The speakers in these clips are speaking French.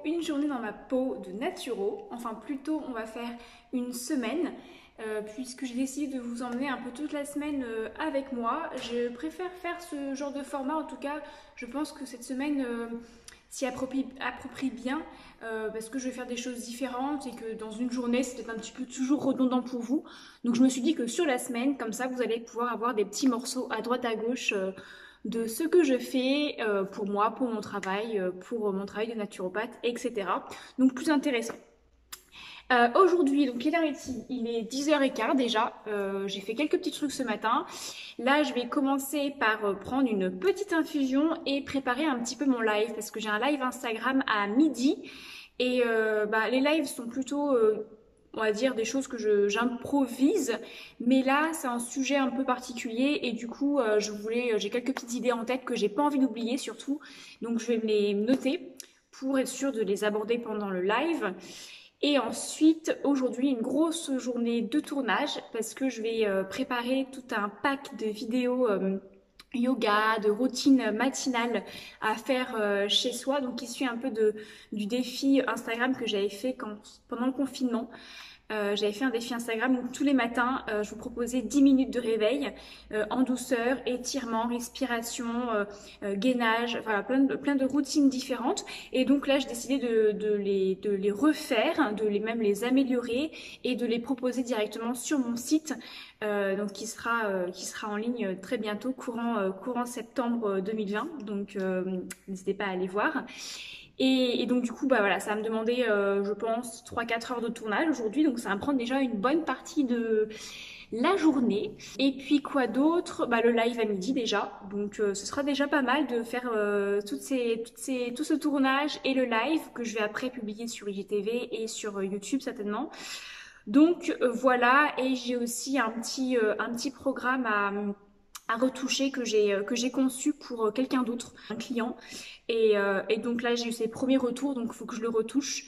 une journée dans ma peau de naturo, enfin plutôt on va faire une semaine puisque j'ai décidé de vous emmener un peu toute la semaine avec moi. Je préfère faire ce genre de format, en tout cas je pense que cette semaine s'y approprie bien parce que je vais faire des choses différentes et que dans une journée c'est peut-être un petit peu toujours redondant pour vous. Donc je me suis dit que sur la semaine, comme ça vous allez pouvoir avoir des petits morceaux à droite à gauche de ce que je fais pour moi, pour mon travail de naturopathe, etc. Donc plus intéressant. Aujourd'hui, donc il est 10h15 déjà, j'ai fait quelques petits trucs ce matin. Là je vais commencer par prendre une petite infusion et préparer un petit peu mon live parce que j'ai un live Instagram à midi et les lives sont plutôt on va dire des choses que j'improvise, mais là c'est un sujet un peu particulier et du coup j'ai quelques petites idées en tête que j'ai pas envie d'oublier surtout, donc je vais me les noter pour être sûre de les aborder pendant le live. Et ensuite, aujourd'hui, une grosse journée de tournage parce que je vais préparer tout un pack de vidéos yoga, de routine matinale à faire chez soi. Donc, qui suit un peu du défi Instagram que j'avais fait pendant le confinement. J'avais fait un défi Instagram où tous les matins, je vous proposais 10 minutes de réveil en douceur, étirement, respiration, gainage, voilà, plein de routines différentes. Et donc là, j'ai décidé de les refaire, même les améliorer et de les proposer directement sur mon site, donc qui sera en ligne très bientôt, courant septembre 2020. Donc n'hésitez pas à aller voir. Et donc du coup voilà, ça va me demander je pense 3-4 heures de tournage aujourd'hui, donc ça va me prendre déjà une bonne partie de la journée. Et puis quoi d'autre, le live à midi déjà, donc ce sera déjà pas mal de faire tout ce tournage et le live que je vais après publier sur IGTV et sur YouTube certainement. Donc voilà, et j'ai aussi un petit programme à retoucher que j'ai conçu pour quelqu'un d'autre, un client. Et donc là j'ai eu ses premiers retours, donc il faut que je le retouche.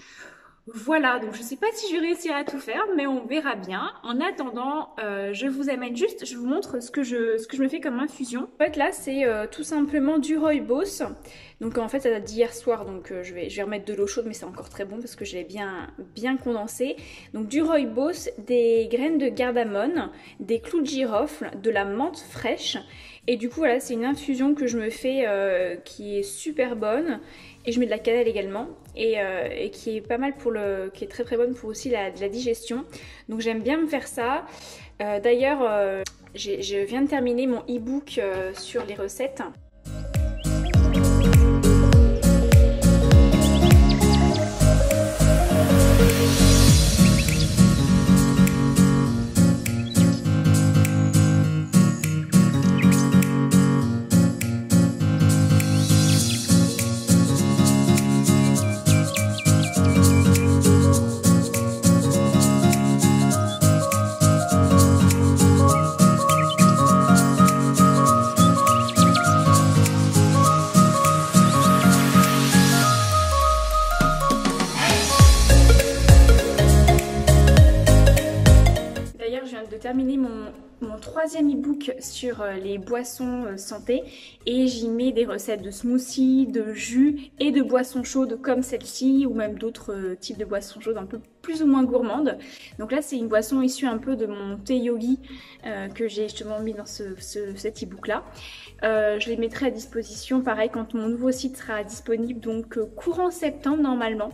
Voilà, donc je sais pas si je vais réussir à tout faire, mais on verra bien. En attendant, je vous montre ce que je me fais comme infusion. En fait là c'est tout simplement du rooibos. Donc en fait ça date d'hier soir, donc je vais remettre de l'eau chaude, mais c'est encore très bon parce que je l'ai bien condensé. Donc du rooibos, des graines de cardamone, des clous de girofle, de la menthe fraîche. Et du coup voilà, c'est une infusion que je me fais qui est super bonne. Et je mets de la cannelle également et qui est pas mal qui est très très bonne pour aussi la digestion. Donc j'aime bien me faire ça. D'ailleurs, je viens de terminer mon e-book sur les recettes. Terminé mon troisième e-book sur les boissons santé et j'y mets des recettes de smoothies, de jus et de boissons chaudes comme celle-ci ou même d'autres types de boissons chaudes un peu plus ou moins gourmandes. Donc là c'est une boisson issue un peu de mon thé yogi que j'ai justement mis dans cet e-book là. Je les mettrai à disposition pareil quand mon nouveau site sera disponible, donc courant septembre normalement.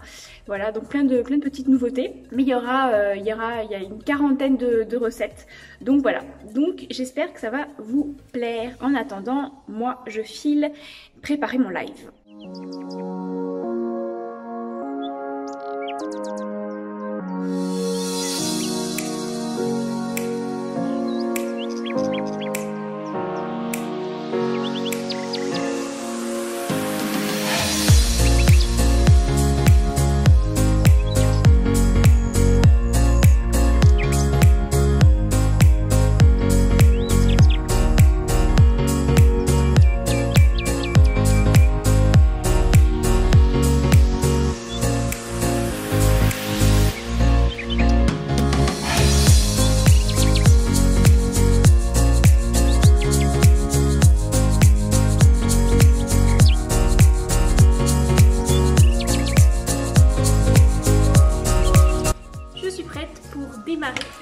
Voilà, donc plein de petites nouveautés, mais il y a une quarantaine de recettes. Donc voilà, donc j'espère que ça va vous plaire. En attendant, moi je file préparer mon live.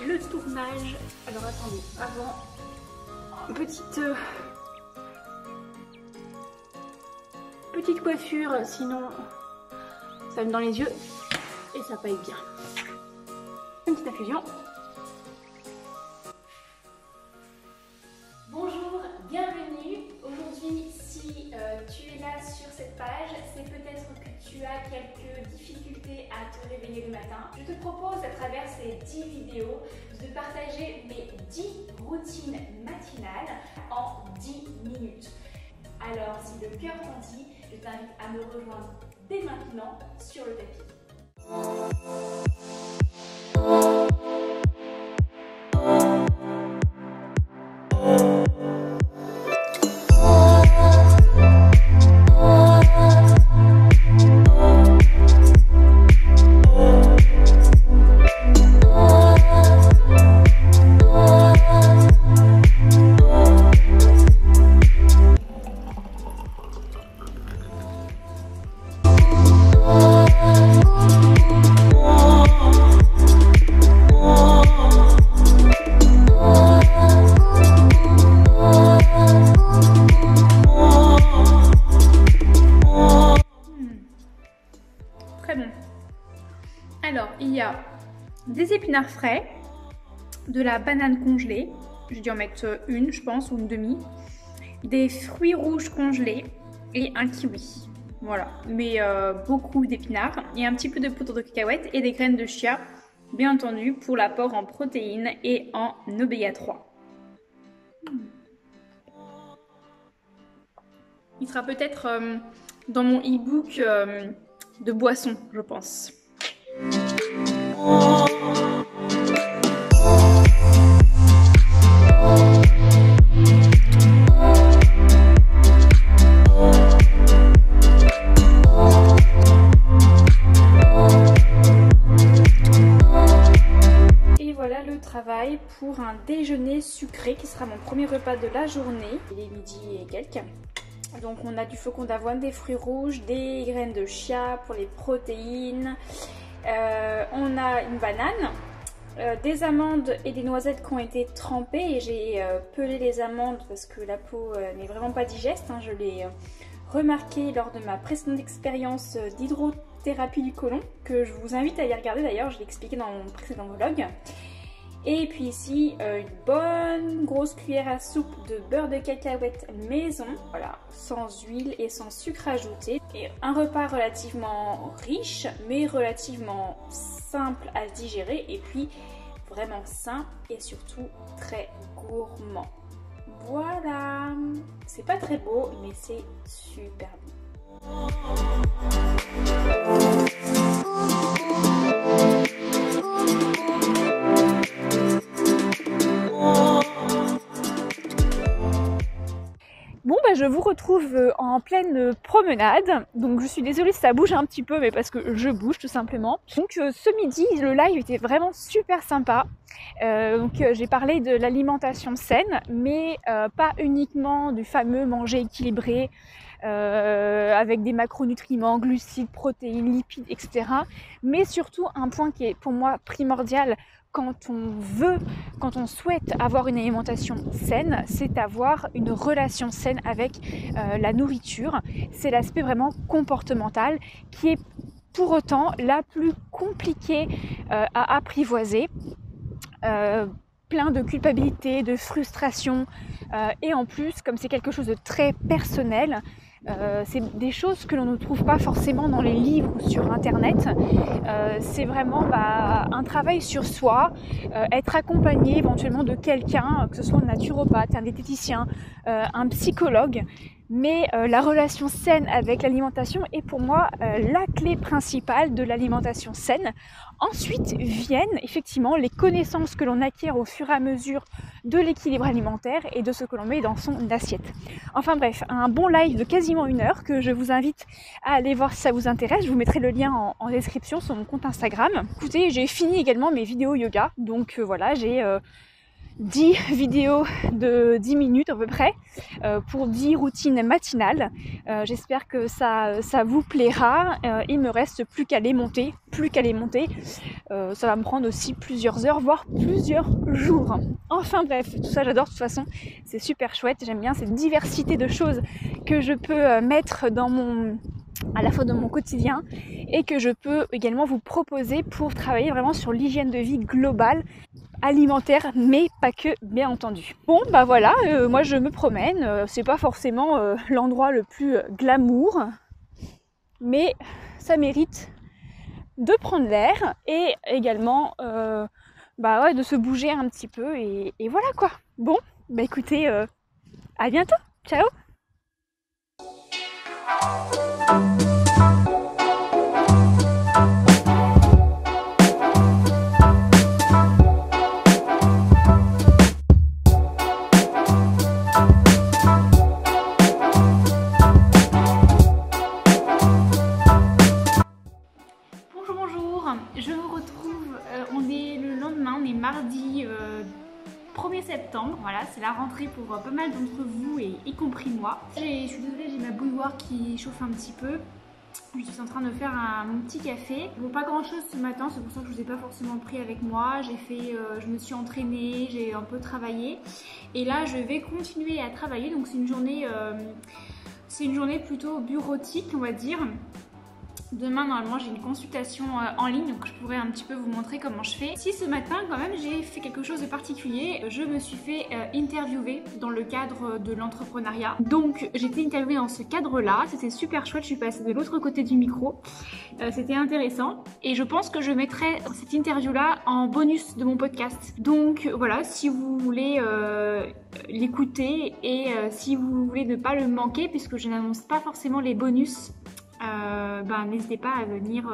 le tournage. Alors attendez, avant, petite coiffure, sinon ça me dans les yeux et ça paye bien. Une petite infusion. Bonjour, bienvenue. Aujourd'hui, si tu es là sur cette page, c'est peut-être que tu as quelques difficultés à te réveiller le matin. Je te propose à travers ces 10 vidéos de partager mes 10 routines matinales en 10 minutes. Alors, si le cœur t'en dit, je t'invite à me rejoindre dès maintenant sur le tapis. Très bon. Alors, il y a des épinards frais, de la banane congelée, j'ai dû en mettre une, je pense, ou une demi, des fruits rouges congelés et un kiwi. Voilà, mais beaucoup d'épinards et un petit peu de poudre de cacahuètes et des graines de chia, bien entendu, pour l'apport en protéines et en oméga 3. Il sera peut-être dans mon e-book de boissons, je pense. Et voilà le travail pour un déjeuner sucré qui sera mon premier repas de la journée. Il est midi et quelques. Donc on a du flocon d'avoine, des fruits rouges, des graines de chia pour les protéines. On a une banane, des amandes et des noisettes qui ont été trempées. Et j'ai pelé les amandes parce que la peau n'est vraiment pas digeste. Hein. Je l'ai remarqué lors de ma précédente expérience d'hydrothérapie du côlon, que je vous invite à y regarder d'ailleurs, je l'ai expliqué dans mon précédent vlog. Et puis ici, une bonne grosse cuillère à soupe de beurre de cacahuète maison, voilà, sans huile et sans sucre ajouté. Et un repas relativement riche, mais relativement simple à digérer, et puis vraiment sain et surtout très gourmand. Voilà, c'est pas très beau, mais c'est super bon. Bon bah je vous retrouve en pleine promenade, donc je suis désolée si ça bouge un petit peu, mais parce que je bouge tout simplement. Donc ce midi le live était vraiment super sympa, j'ai parlé de l'alimentation saine, mais pas uniquement du fameux manger équilibré, avec des macronutriments, glucides, protéines, lipides, etc. Mais surtout un point qui est pour moi primordial quand on souhaite avoir une alimentation saine, c'est avoir une relation saine avec la nourriture. C'est l'aspect vraiment comportemental qui est pour autant la plus compliquée à apprivoiser. Plein de culpabilité, de frustration, et en plus, comme c'est quelque chose de très personnel, c'est des choses que l'on ne trouve pas forcément dans les livres ou sur internet. C'est vraiment un travail sur soi, être accompagné éventuellement de quelqu'un, que ce soit un naturopathe, un diététicien, un psychologue. Mais la relation saine avec l'alimentation est pour moi la clé principale de l'alimentation saine. Ensuite viennent effectivement les connaissances que l'on acquiert au fur et à mesure de l'équilibre alimentaire et de ce que l'on met dans son assiette. Enfin bref, un bon live de quasiment 1 heure que je vous invite à aller voir si ça vous intéresse. Je vous mettrai le lien en description sur mon compte Instagram. Écoutez, j'ai fini également mes vidéos yoga, donc voilà, j'ai 10 vidéos de 10 minutes à peu près pour 10 routines matinales. J'espère que ça vous plaira. Il me reste plus qu'à les monter. Ça va me prendre aussi plusieurs heures, voire plusieurs jours. Enfin bref, tout ça j'adore de toute façon. C'est super chouette. J'aime bien cette diversité de choses que je peux mettre à la fois dans mon quotidien et que je peux également vous proposer pour travailler vraiment sur l'hygiène de vie globale, alimentaire, mais pas que, bien entendu. Bon bah voilà, moi je me promène, c'est pas forcément l'endroit le plus glamour, mais ça mérite de prendre l'air et également de se bouger un petit peu et voilà quoi. Bon, bah écoutez, à bientôt, ciao. Je vous retrouve, on est le lendemain, on est mardi 1er septembre, voilà, c'est la rentrée pour pas mal d'entre vous et y compris moi. Je suis désolée, j'ai ma bouilloire qui chauffe un petit peu. Je suis en train de faire mon petit café. Bon, pas grand chose ce matin, c'est pour ça que je vous ai pas forcément pris avec moi. Je me suis entraînée, j'ai un peu travaillé. Et là, je vais continuer à travailler, donc c'est une journée plutôt bureautique, on va dire. Demain, normalement, j'ai une consultation en ligne, donc je pourrais un petit peu vous montrer comment je fais. Si ce matin, quand même, j'ai fait quelque chose de particulier, je me suis fait interviewer dans le cadre de l'entrepreneuriat. Donc, j'ai été interviewée dans ce cadre-là, c'était super chouette, je suis passée de l'autre côté du micro. C'était intéressant et je pense que je mettrai cette interview-là en bonus de mon podcast. Donc, voilà, si vous voulez l'écouter et si vous voulez ne pas le manquer, puisque je n'annonce pas forcément les bonus, n'hésitez pas à venir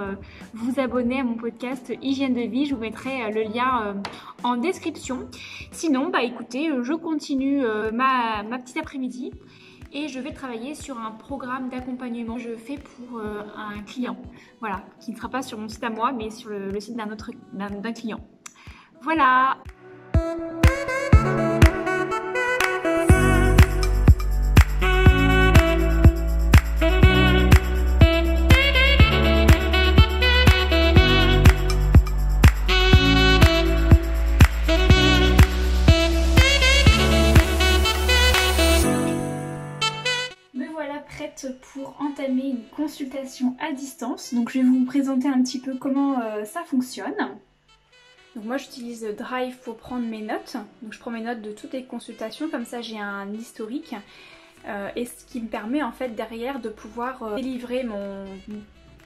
vous abonner à mon podcast Hygiène de vie, je vous mettrai le lien en description. Sinon, écoutez, je continue ma petite après-midi et je vais travailler sur un programme d'accompagnement que je fais pour un client, voilà, qui ne sera pas sur mon site à moi, mais sur le site d'un client. Voilà. Pour entamer une consultation à distance. Donc je vais vous présenter un petit peu comment ça fonctionne. Donc moi j'utilise Drive pour prendre mes notes. Donc je prends mes notes de toutes les consultations, comme ça j'ai un historique. Et ce qui me permet en fait derrière de pouvoir délivrer mon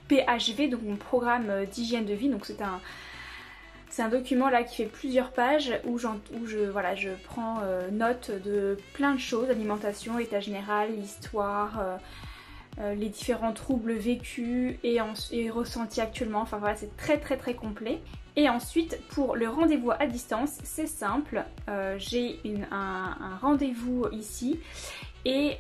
PHV, donc mon programme d'hygiène de vie. Donc c'est un document là qui fait plusieurs pages où je prends note de plein de choses, alimentation, état général, histoire, les différents troubles vécus et ressentis actuellement. Enfin voilà, c'est très très très complet. Et ensuite pour le rendez-vous à distance, c'est simple, j'ai un rendez-vous ici et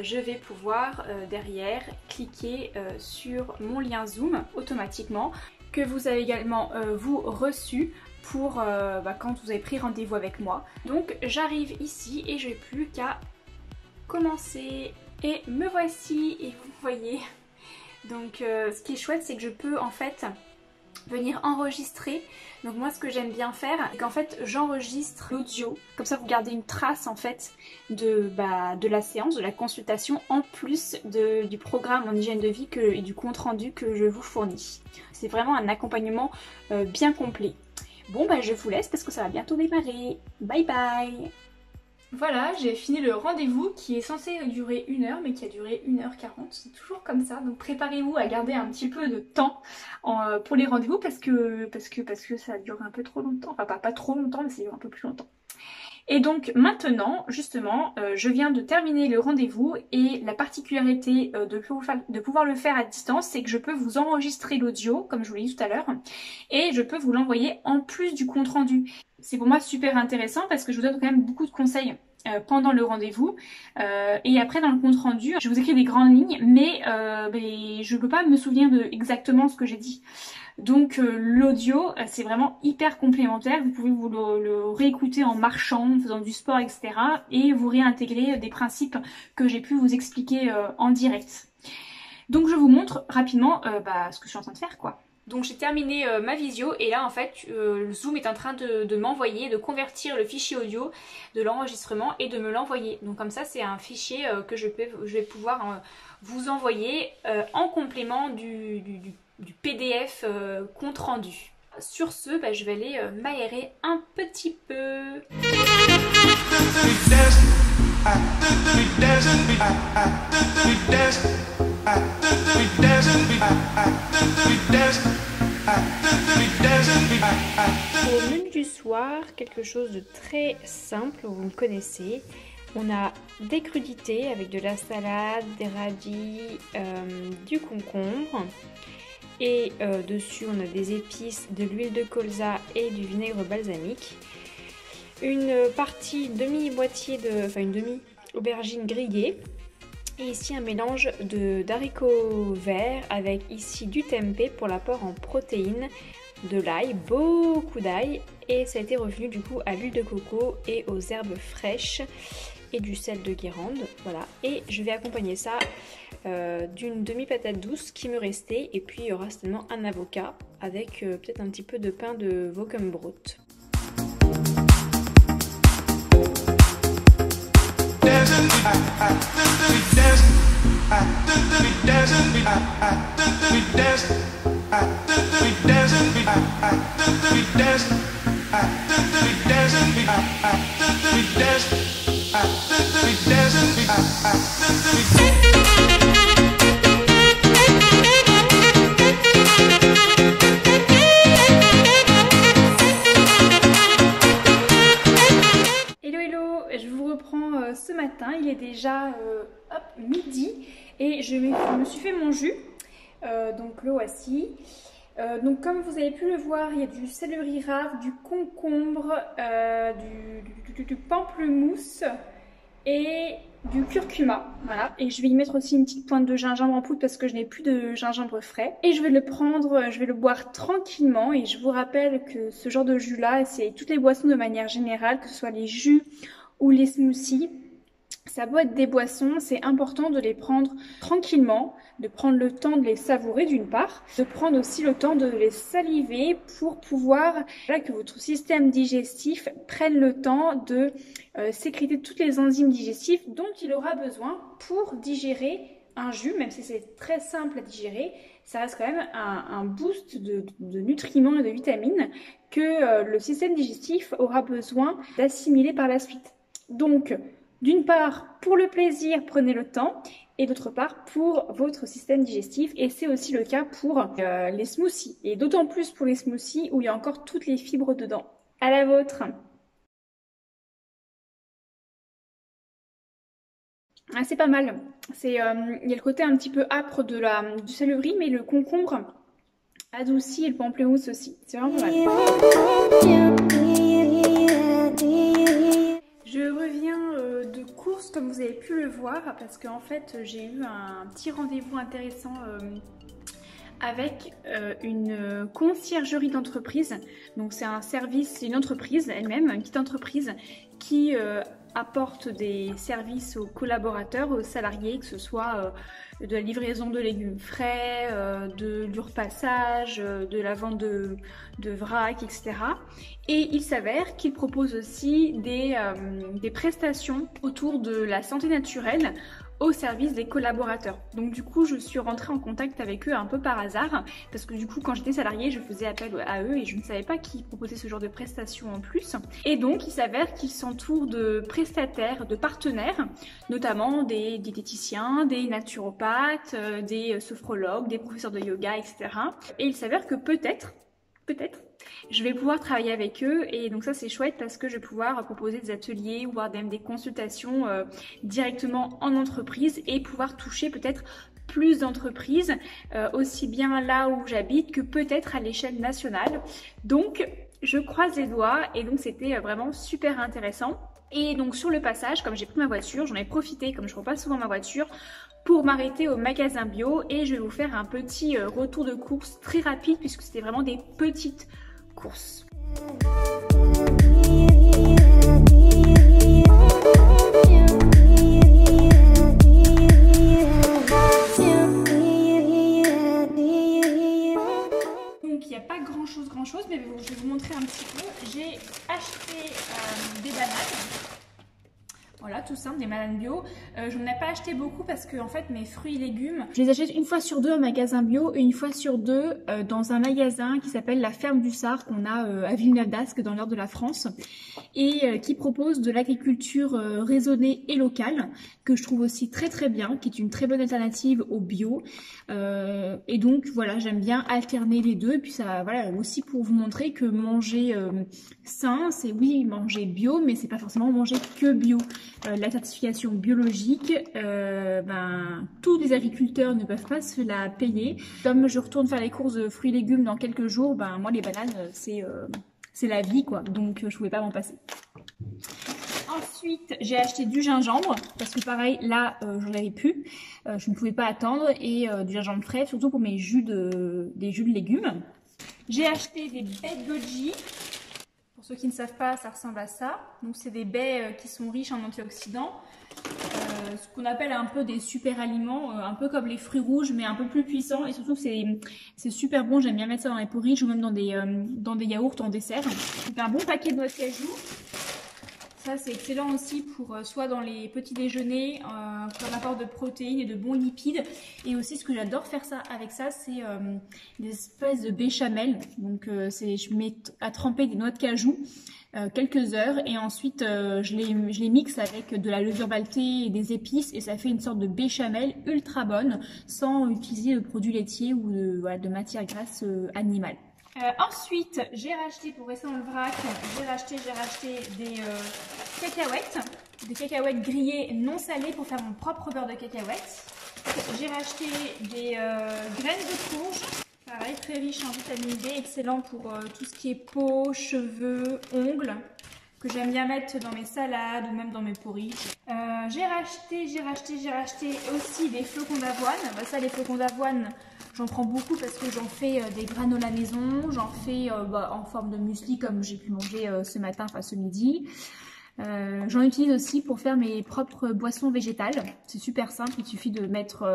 je vais pouvoir derrière cliquer sur mon lien Zoom automatiquement, que vous avez également vous reçu pour quand vous avez pris rendez-vous avec moi. Donc j'arrive ici et je n'ai plus qu'à commencer. Et me voici, et vous voyez. Donc ce qui est chouette, c'est que je peux en fait venir enregistrer. Donc moi ce que j'aime bien faire, c'est qu'en fait j'enregistre l'audio. Comme ça vous gardez une trace en fait de la séance, de la consultation, en plus du programme en hygiène de vie et du compte rendu que je vous fournis. C'est vraiment un accompagnement bien complet. Bon je vous laisse parce que ça va bientôt démarrer. Bye bye. Voilà, j'ai fini le rendez-vous qui est censé durer 1 heure mais qui a duré 1h40, c'est toujours comme ça, donc préparez-vous à garder un petit peu de temps pour les rendez-vous parce que ça dure un peu trop longtemps, enfin pas trop longtemps mais ça dure un peu plus longtemps. Et donc maintenant, justement, je viens de terminer le rendez-vous et la particularité de pouvoir le faire à distance, c'est que je peux vous enregistrer l'audio, comme je vous l'ai dit tout à l'heure, et je peux vous l'envoyer en plus du compte rendu. C'est pour moi super intéressant parce que je vous donne quand même beaucoup de conseils pendant le rendez-vous et après dans le compte rendu je vous écris des grandes lignes mais je peux pas me souvenir de exactement ce que j'ai dit. Donc l'audio c'est vraiment hyper complémentaire, vous pouvez vous le réécouter en marchant, en faisant du sport, etc. et vous réintégrer des principes que j'ai pu vous expliquer en direct. Donc je vous montre rapidement ce que je suis en train de faire quoi. Donc j'ai terminé ma visio et là en fait le Zoom est en train de m'envoyer, de convertir le fichier audio de l'enregistrement et de me l'envoyer. Donc comme ça c'est un fichier que je vais pouvoir vous envoyer en complément du PDF compte rendu. Sur ce, je vais aller m'aérer un petit peu. Au menu du soir, quelque chose de très simple, vous me connaissez. On a des crudités avec de la salade, des radis, du concombre. Et dessus on a des épices, de l'huile de colza et du vinaigre balsamique. Une demi-boîtier une demi-aubergine grillée. Et ici un mélange d'haricots verts avec ici du tempeh pour l'apport en protéines, de l'ail, beaucoup d'ail. Et ça a été revenu du coup à l'huile de coco et aux herbes fraîches et du sel de Guérande. Voilà. Et je vais accompagner ça d'une demi-patate douce qui me restait. Et puis il y aura certainement un avocat avec peut-être un petit peu de pain de Wochenbrot. Je vous reprends ce matin, il est déjà midi et je me suis fait mon jus, donc le voici. Donc comme vous avez pu le voir, il y a du céleri rave, du concombre, du pamplemousse et du curcuma, voilà. Et je vais y mettre aussi une petite pointe de gingembre en poudre parce que je n'ai plus de gingembre frais. Et je vais le prendre, je vais le boire tranquillement. Et je vous rappelle que ce genre de jus là, c'est toutes les boissons de manière générale, que ce soit les jus ou les smoothies. Ça doit être des boissons, c'est important de les prendre tranquillement, de prendre le temps de les savourer d'une part, de prendre aussi le temps de les saliver pour pouvoir que votre système digestif prenne le temps de sécréter toutes les enzymes digestives dont il aura besoin pour digérer un jus, même si c'est très simple à digérer. Ça reste quand même un boost de nutriments et de vitamines que le système digestif aura besoin d'assimiler par la suite. Donc, d'une part, pour le plaisir, prenez le temps, et d'autre part, pour votre système digestif. Et c'est aussi le cas pour les smoothies, et d'autant plus pour les smoothies où il y a encore toutes les fibres dedans. À la vôtre! Ah, c'est pas mal. Il y a le côté un petit peu âpre du céleri, mais le concombre adoucit et le pamplemousse aussi. C'est vraiment pas mal. Je reviens de course comme vous avez pu le voir parce qu'en fait j'ai eu un petit rendez-vous intéressant avec une conciergerie d'entreprise. Donc c'est un service, c'est une entreprise elle-même, une petite entreprise qui apporte des services aux collaborateurs, aux salariés, que ce soit de la livraison de légumes frais, de l'urpassage, de la vente de vrac, etc. Et il s'avère qu'ils proposent aussi des prestations autour de la santé naturelle au service des collaborateurs. Donc du coup je suis rentrée en contact avec eux un peu par hasard parce que du coup quand j'étais salariée je faisais appel à eux et je ne savais pas qu'ils proposaient ce genre de prestations en plus. Et donc il s'avère qu'ils s'entourent de prestataires, de partenaires, notamment des diététiciens, des naturopathes, des sophrologues, des professeurs de yoga, etc. Et il s'avère que peut-être je vais pouvoir travailler avec eux et donc ça c'est chouette parce que je vais pouvoir proposer des ateliers ou voire même des consultations directement en entreprise et pouvoir toucher peut-être plus d'entreprises aussi bien là où j'habite que peut-être à l'échelle nationale. Donc Je croise les doigts et donc c'était vraiment super intéressant. Et donc sur le passage, comme j'ai pris ma voiture, j'en ai profité, comme je repasse souvent ma voiture, pour m'arrêter au magasin bio et je vais vous faire un petit retour de course très rapide puisque c'était vraiment des petites courses. Grand chose, mais je vais vous montrer un petit peu. J'ai acheté des bananes. Voilà, tout simple, des bananes bio. Je n'en ai pas acheté beaucoup parce que en fait mes fruits et légumes, je les achète une fois sur deux en magasin bio et une fois sur deux dans un magasin qui s'appelle la Ferme du Sard qu'on a à Villeneuve-d'Ascq dans le nord de la France et qui propose de l'agriculture raisonnée et locale que je trouve aussi très très bien, qui est une très bonne alternative au bio. Et donc voilà, j'aime bien alterner les deux et puis ça voilà aussi pour vous montrer que manger sain, c'est oui manger bio, mais c'est pas forcément manger que bio. La certification biologique, tous les agriculteurs ne peuvent pas se la payer. Comme je retourne faire les courses de fruits et légumes dans quelques jours, moi les bananes c'est la vie quoi, donc je pouvais pas m'en passer. Ensuite, j'ai acheté du gingembre parce que pareil, là, j'en avais plus. Je ne pouvais pas attendre et du gingembre frais, surtout pour mes jus des jus de légumes. J'ai acheté des baies de goji. Pour ceux qui ne savent pas, ça ressemble à ça. Donc, c'est des baies qui sont riches en antioxydants. Ce qu'on appelle un peu des super aliments, un peu comme les fruits rouges, mais un peu plus puissants. Et surtout, c'est super bon. J'aime bien mettre ça dans les porridge ou même dans des yaourts en dessert. C'est un bon paquet de noix de cajou. Ça c'est excellent aussi pour soit dans les petits déjeuners, comme apport de protéines et de bons lipides. Et aussi ce que j'adore faire avec ça, c'est des espèces de béchamel. Donc je mets à tremper des noix de cajou quelques heures et ensuite je les mixe avec de la levure maltée et des épices et ça fait une sorte de béchamel ultra bonne sans utiliser de produits laitiers ou de matière grasse animale. Ensuite, j'ai racheté, pour rester dans le vrac, j'ai racheté des cacahuètes grillées non salées pour faire mon propre beurre de cacahuètes. J'ai racheté des graines de courge, pareil, très riche en vitamine D, excellent pour tout ce qui est peau, cheveux, ongles, que j'aime bien mettre dans mes salades ou même dans mes porridge. J'ai racheté aussi des flocons d'avoine. Ça, les flocons d'avoine, j'en prends beaucoup parce que j'en fais des granola maison, j'en fais en forme de muesli comme j'ai pu manger ce matin, enfin ce midi. J'en utilise aussi pour faire mes propres boissons végétales. C'est super simple, il suffit de mettre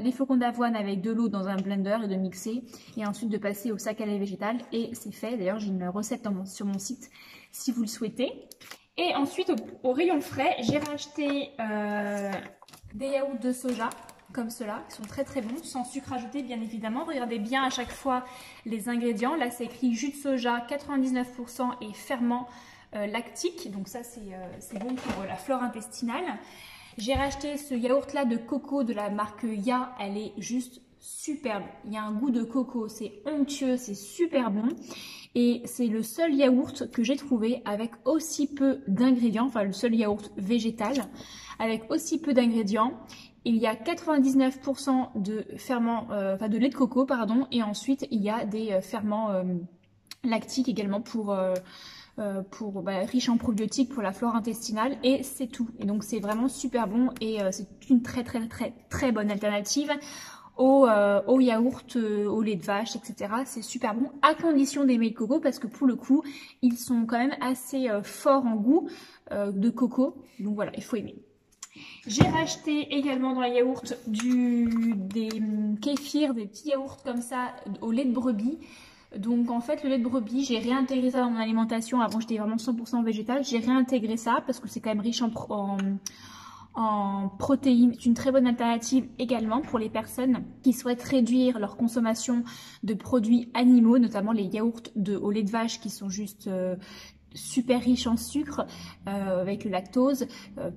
les flocons d'avoine avec de l'eau dans un blender et de mixer et ensuite de passer au sac à lait végétal et c'est fait. D'ailleurs j'ai une recette sur mon site si vous le souhaitez. Et ensuite au rayon frais, j'ai racheté des yaourts de soja comme cela, qui sont très très bons, sans sucre ajouté bien évidemment. Regardez bien à chaque fois les ingrédients. Là c'est écrit jus de soja 99% et ferment lactique, donc ça c'est bon pour la flore intestinale. J'ai racheté ce yaourt là de coco de la marque Ya, elle est juste superbe. Il y a un goût de coco, c'est onctueux, c'est super bon. Et c'est le seul yaourt que j'ai trouvé avec aussi peu d'ingrédients, enfin le seul yaourt végétal avec aussi peu d'ingrédients. Il y a 99% de ferments, de lait de coco, pardon, et ensuite il y a des ferments lactiques également riche en probiotiques pour la flore intestinale et c'est tout. Et donc c'est vraiment super bon et c'est une très très très très bonne alternative au yaourt, au lait de vache, etc. C'est super bon à condition d'aimer le coco parce que pour le coup ils sont quand même assez forts en goût de coco. Donc voilà, il faut aimer. J'ai racheté également dans les yaourts des kéfirs, des petits yaourts comme ça au lait de brebis. Donc en fait le lait de brebis, j'ai réintégré ça dans mon alimentation. Avant j'étais vraiment 100% végétale, j'ai réintégré ça parce que c'est quand même riche en protéines. C'est une très bonne alternative également pour les personnes qui souhaitent réduire leur consommation de produits animaux, notamment les yaourts au lait de vache qui sont juste super riches en sucre avec le lactose,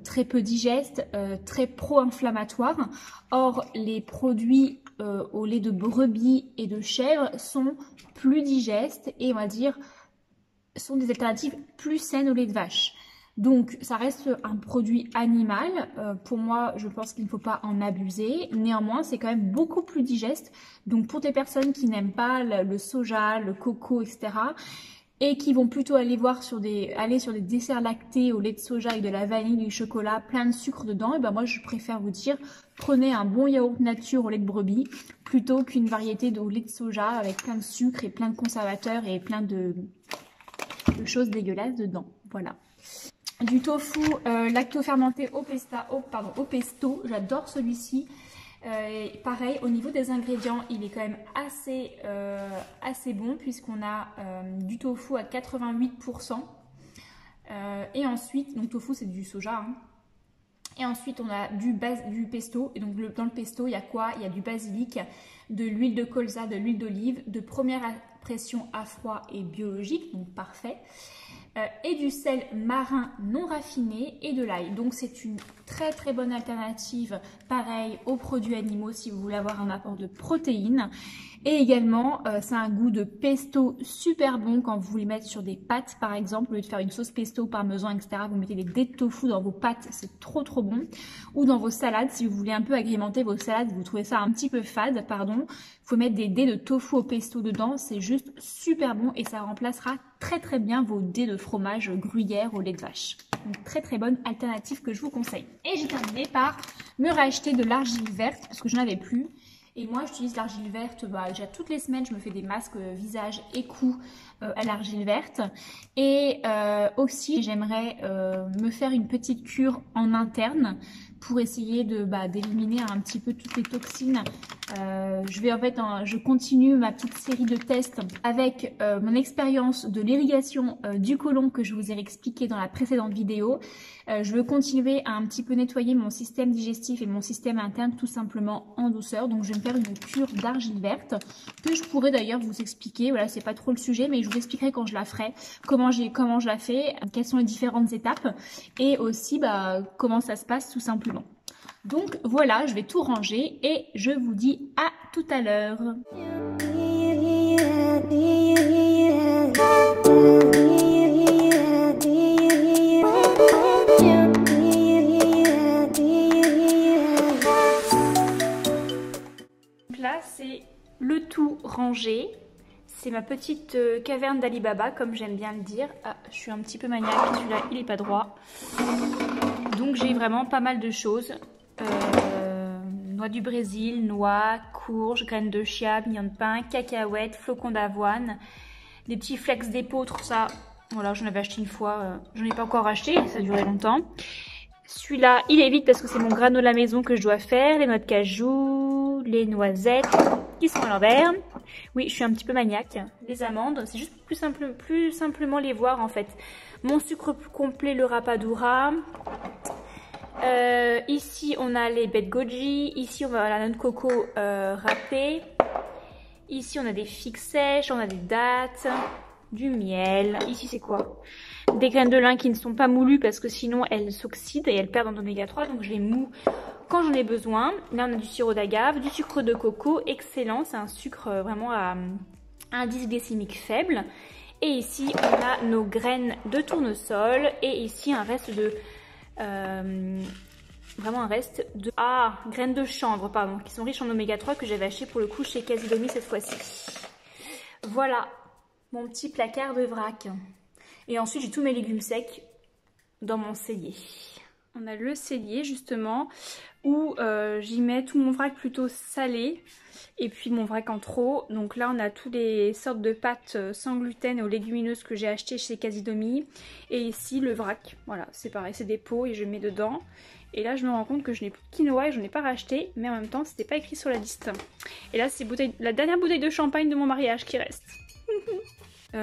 très peu digestes, très pro-inflammatoires. Or les produits au lait de brebis et de chèvre sont plus digestes et on va dire sont des alternatives plus saines au lait de vache. Donc ça reste un produit animal, pour moi je pense qu'il ne faut pas en abuser, néanmoins c'est quand même beaucoup plus digeste. Donc pour des personnes qui n'aiment pas le soja, le coco, etc., et qui vont plutôt aller sur des desserts lactés au lait de soja avec de la vanille, du chocolat, plein de sucre dedans, et ben moi je préfère vous dire, prenez un bon yaourt nature au lait de brebis plutôt qu'une variété de lait de soja avec plein de sucre et plein de conservateurs et plein de choses dégueulasses dedans. Voilà. Du tofu lacto-fermenté au pesto, j'adore celui-ci. Pareil, au niveau des ingrédients, il est quand même assez bon puisqu'on a du tofu à 88%. Et ensuite, donc tofu c'est du soja. Hein. Et ensuite, on a du pesto. Et donc dans le pesto, il y a quoi? Il y a du basilic, de l'huile de colza, de l'huile d'olive, de première pression à froid et biologique, donc parfait. Et du sel marin non raffiné et de l'ail. Donc c'est une très bonne alternative, pareil, aux produits animaux si vous voulez avoir un apport de protéines. Et également, ça a un goût de pesto super bon quand vous voulez mettre sur des pâtes par exemple. Au lieu de faire une sauce pesto, parmesan, etc., vous mettez des dés de tofu dans vos pâtes, c'est trop bon. Ou dans vos salades, si vous voulez un peu agrémenter vos salades, vous trouvez ça un petit peu fade, pardon, il faut mettre des dés de tofu au pesto dedans, c'est juste super bon et ça remplacera très bien vos dés de fromage gruyère au lait de vache. Donc très bonne alternative que je vous conseille. Et j'ai terminé par me racheter de l'argile verte parce que je n'en avais plus. Et moi, j'utilise l'argile verte, déjà toutes les semaines, je me fais des masques visage et cou à l'argile verte. Et aussi, j'aimerais me faire une petite cure en interne pour essayer d'éliminer un petit peu toutes les toxines. Je continue ma petite série de tests avec mon expérience de l'irrigation du côlon que je vous ai expliqué dans la précédente vidéo. Je veux continuer à un petit peu nettoyer mon système digestif et mon système interne tout simplement en douceur. Donc je vais me faire une cure d'argile verte que je pourrais d'ailleurs vous expliquer. Voilà, c'est pas trop le sujet, mais je vous expliquerai quand je la ferai, comment je la fais, quelles sont les différentes étapes et aussi comment ça se passe tout simplement. Donc voilà, je vais tout ranger et je vous dis à tout à l'heure. Là, c'est le tout rangé. C'est ma petite caverne d'Ali Baba, comme j'aime bien le dire. Ah, je suis un petit peu maniaque, celui-là, il n'est pas droit. Donc j'ai vraiment pas mal de choses. Noix du Brésil, noix, courges, graines de chia, mignons de pain, cacahuètes, flocons d'avoine, des petits flex d'épeautre, ça, voilà, j'en avais acheté une fois, j'en ai pas encore acheté, ça a duré longtemps. Celui-là, il est vide parce que c'est mon granola maison que je dois faire, les noix de cajou, les noisettes qui sont à l'envers. Oui, je suis un petit peu maniaque. Les amandes, c'est juste plus simplement les voir en fait. Mon sucre complet, le rapadura. Ici on a les baies de goji, ici on va avoir la noix de coco râpée, ici on a des figues sèches, on a des dattes, du miel, ici c'est quoi? Des graines de lin qui ne sont pas moulues parce que sinon elles s'oxydent et elles perdent en oméga 3, donc je les moue quand j'en ai besoin. Là on a du sirop d'agave, du sucre de coco, excellent, c'est un sucre vraiment à indice glycémique faible. Et ici on a nos graines de tournesol et ici un reste de... vraiment un reste de graines de chanvre pardon, qui sont riches en oméga 3 que j'avais acheté pour le coup chez Casidomi cette fois-ci. Voilà mon petit placard de vrac. Et ensuite j'ai tous mes légumes secs dans mon cellier. On a le cellier justement où j'y mets tout mon vrac plutôt salé et puis mon vrac en trop. Donc là on a toutes les sortes de pâtes sans gluten et aux légumineuses que j'ai achetées chez Casidomi. Et ici le vrac, voilà c'est pareil, c'est des pots et je mets dedans. Et là je me rends compte que je n'ai plus de quinoa et je n'en ai pas racheté, mais en même temps c'était pas écrit sur la liste. Et là c'est la dernière bouteille de champagne de mon mariage qui reste.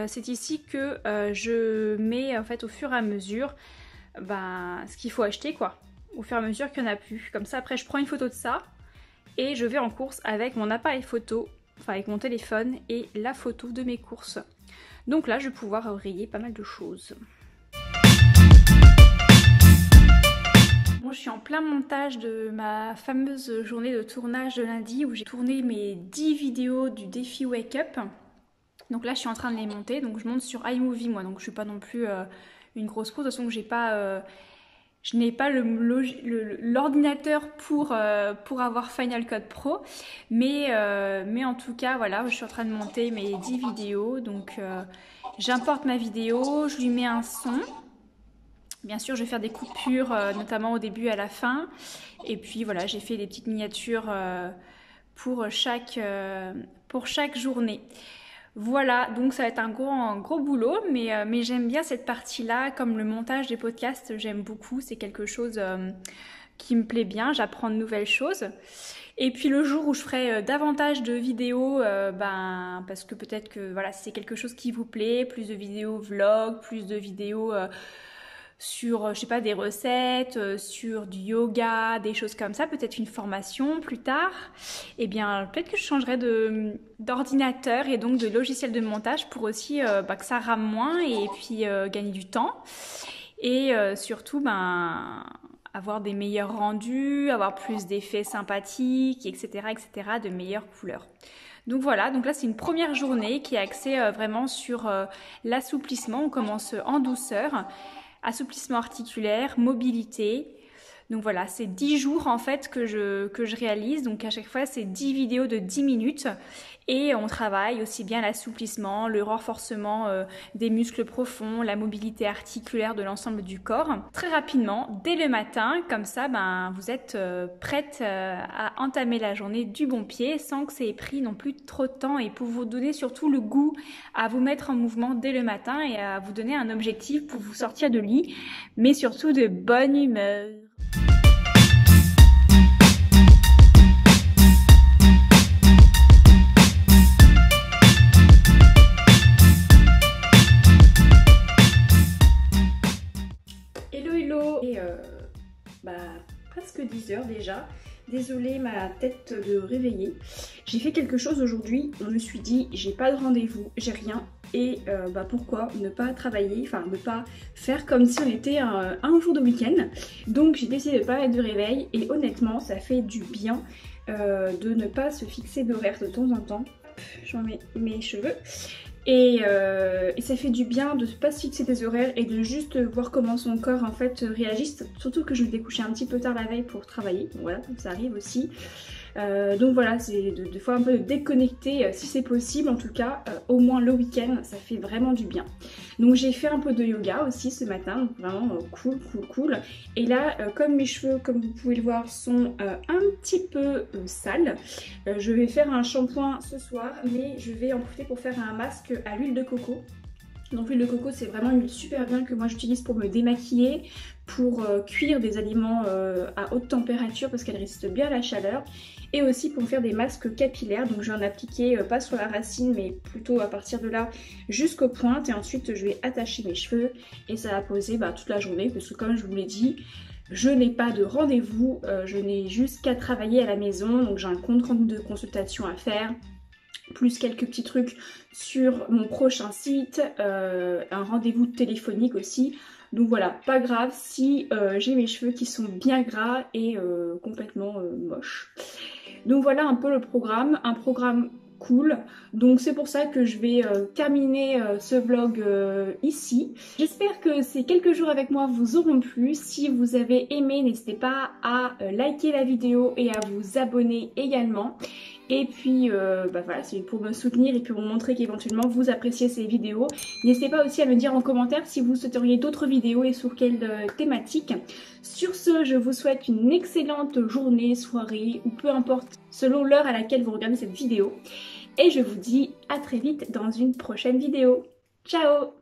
C'est ici que je mets en fait au fur et à mesure ce qu'il faut acheter quoi. Au fur et à mesure qu'il n'y en a plus. Comme ça après je prends une photo de ça et je vais en course avec mon appareil photo, enfin avec mon téléphone et la photo de mes courses. Donc là je vais pouvoir rayer pas mal de choses. Bon, je suis en plein montage de ma fameuse journée de tournage de lundi où j'ai tourné mes 10 vidéos du défi Wake Up. Donc là je suis en train de les monter, donc je monte sur iMovie moi, donc je suis pas non plus une grosse pro, de toute façon que j'ai pas Je n'ai pas l'ordinateur pour avoir Final Cut Pro, mais en tout cas, voilà, je suis en train de monter mes 10 vidéos. Donc, j'importe ma vidéo, je lui mets un son. Bien sûr, je vais faire des coupures, notamment au début et à la fin. Et puis, voilà, j'ai fait des petites miniatures pour chaque journée. Voilà, donc ça va être un gros boulot, mais j'aime bien cette partie-là, comme le montage des podcasts, j'aime beaucoup, c'est quelque chose qui me plaît bien, j'apprends de nouvelles choses. Et puis le jour où je ferai davantage de vidéos, parce que peut-être que voilà, c'est quelque chose qui vous plaît, plus de vidéos vlog, plus de vidéos sur, je sais pas, des recettes, sur du yoga, des choses comme ça, peut-être une formation plus tard, eh bien peut-être que je changerai d'ordinateur et donc de logiciel de montage pour aussi que ça rame moins et puis gagner du temps et surtout avoir des meilleurs rendus, avoir plus d'effets sympathiques, etc., de meilleures couleurs. Donc voilà, donc là c'est une première journée qui est axée vraiment sur l'assouplissement. On commence en douceur. Assouplissement articulaire, mobilité. Donc voilà, c'est 10 jours en fait que je réalise. Donc à chaque fois, c'est 10 vidéos de 10 minutes. Et on travaille aussi bien l'assouplissement, le renforcement des muscles profonds, la mobilité articulaire de l'ensemble du corps. Très rapidement, dès le matin, comme ça, vous êtes prête à entamer la journée du bon pied sans que ça ait pris non plus trop de temps et pour vous donner surtout le goût à vous mettre en mouvement dès le matin et à vous donner un objectif pour vous sortir de lit, mais surtout de bonne humeur. Et presque 10 heures déjà. Désolée, ma tête de réveiller. J'ai fait quelque chose aujourd'hui. Je me suis dit, j'ai pas de rendez-vous, j'ai rien. Et pourquoi ne pas travailler, enfin ne pas faire comme si on était un jour de week-end. Donc j'ai décidé de pas mettre de réveil. Et honnêtement, ça fait du bien de ne pas se fixer d'horaire de temps en temps. Je remets mes cheveux. Et ça fait du bien de ne pas se fixer des horaires et de juste voir comment son corps en fait réagit. Surtout que je me découchais un petit peu tard la veille pour travailler. Donc voilà, ça arrive aussi. Donc voilà, c'est des fois un peu de déconnecter si c'est possible. En tout cas, au moins le week-end, ça fait vraiment du bien. Donc j'ai fait un peu de yoga aussi ce matin. Donc vraiment cool. Et là, comme mes cheveux, comme vous pouvez le voir, sont un petit peu sales, je vais faire un shampoing ce soir. Mais je vais en profiter pour faire un masque à l'huile de coco. Donc l'huile de coco, c'est vraiment une huile super bien que moi j'utilise pour me démaquiller, pour cuire des aliments à haute température parce qu'elle résiste bien à la chaleur, et aussi pour me faire des masques capillaires. Donc je vais en appliquer pas sur la racine mais plutôt à partir de là jusqu'aux pointes, et ensuite je vais attacher mes cheveux et ça va poser toute la journée parce que comme je vous l'ai dit, je n'ai pas de rendez-vous, je n'ai juste qu'à travailler à la maison. Donc j'ai un compte rendu de consultation à faire, plus quelques petits trucs sur mon prochain site, un rendez-vous téléphonique aussi. Donc voilà, pas grave si j'ai mes cheveux qui sont bien gras et complètement moches. Donc voilà un peu le programme, un programme cool. Donc c'est pour ça que je vais terminer ce vlog ici. J'espère que ces quelques jours avec moi vous auront plu. Si vous avez aimé, n'hésitez pas à liker la vidéo et à vous abonner également. Et puis voilà, c'est pour me soutenir et puis pour montrer qu'éventuellement vous appréciez ces vidéos. N'hésitez pas aussi à me dire en commentaire si vous souhaiteriez d'autres vidéos et sur quelle thématique. Sur ce, je vous souhaite une excellente journée, soirée ou peu importe selon l'heure à laquelle vous regardez cette vidéo. Et je vous dis à très vite dans une prochaine vidéo. Ciao!